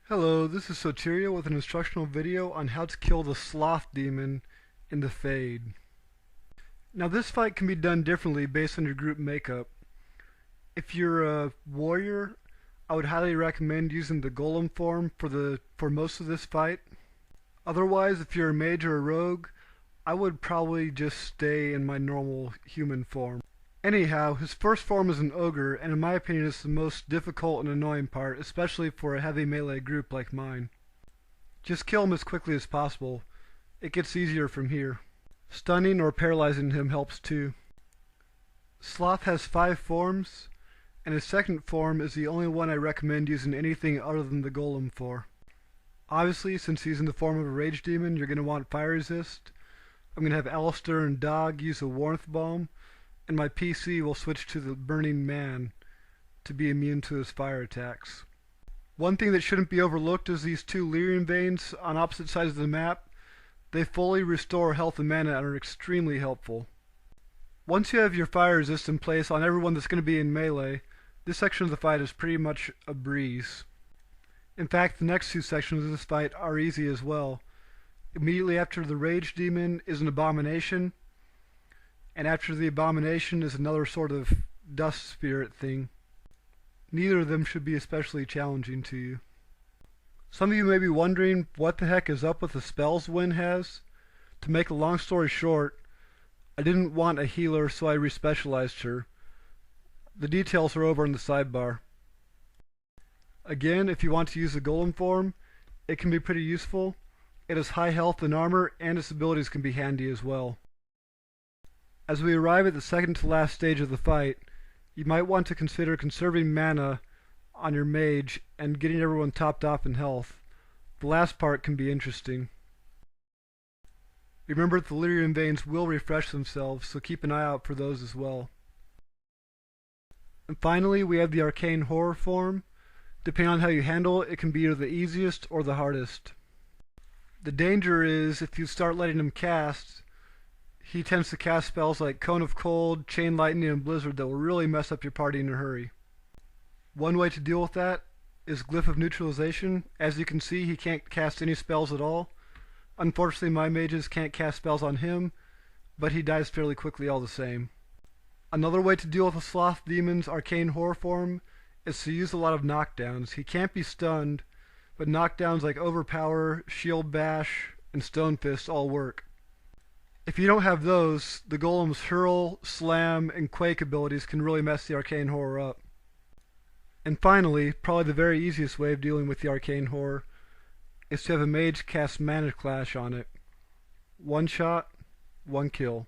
Hello, this is Soteria with an instructional video on how to kill the Sloth Demon in the Fade. Now this fight can be done differently based on your group makeup. If you're a warrior, I would highly recommend using the Golem form for most of this fight. Otherwise, if you're a mage or a rogue, I would probably just stay in my normal human form. Anyhow, his first form is an ogre, and in my opinion it's the most difficult and annoying part, especially for a heavy melee group like mine. Just kill him as quickly as possible. It gets easier from here. Stunning or paralyzing him helps too. Sloth has 5 forms, and his second form is the only one I recommend using anything other than the Golem for. Obviously, since he's in the form of a rage demon, you're going to want fire resist. I'm going to have Alistair and Dog use a warmth bomb, and my PC will switch to the Burning Man to be immune to his fire attacks. One thing that shouldn't be overlooked is these 2 lyrium veins on opposite sides of the map. They fully restore health and mana and are extremely helpful. Once you have your fire resist in place on everyone that's going to be in melee, this section of the fight is pretty much a breeze. In fact, the next 2 sections of this fight are easy as well. Immediately after the Rage Demon is an Abomination, and after the Abomination is another sort of dust spirit thing. Neither of them should be especially challenging to you. Some of you may be wondering what the heck is up with the spells Wynne has. To make a long story short, I didn't want a healer, so I respecialized her. The details are over in the sidebar. Again, if you want to use the Golem form, it can be pretty useful. It has high health and armor, and its abilities can be handy as well. As we arrive at the second to last stage of the fight, you might want to consider conserving mana on your mage and getting everyone topped off in health. The last part can be interesting. Remember that the lyrium veins will refresh themselves, so keep an eye out for those as well. And finally, we have the Arcane Horror form. Depending on how you handle it, it can be either the easiest or the hardest. The danger is if you start letting him cast, he tends to cast spells like Cone of Cold, Chain Lightning, and Blizzard that will really mess up your party in a hurry. One way to deal with that is Glyph of Neutralization. As you can see, he can't cast any spells at all. Unfortunately, my mages can't cast spells on him, but he dies fairly quickly all the same. Another way to deal with the Sloth Demon's Arcane Horror form is to use a lot of knockdowns. He can't be stunned, but knockdowns like Overpower, Shield Bash, and Stone Fist all work. If you don't have those, the Golem's Hurl, Slam, and Quake abilities can really mess the Arcane Horror up. And finally, probably the very easiest way of dealing with the Arcane Horror is to have a mage cast Mana Clash on it. 1 shot, 1 kill.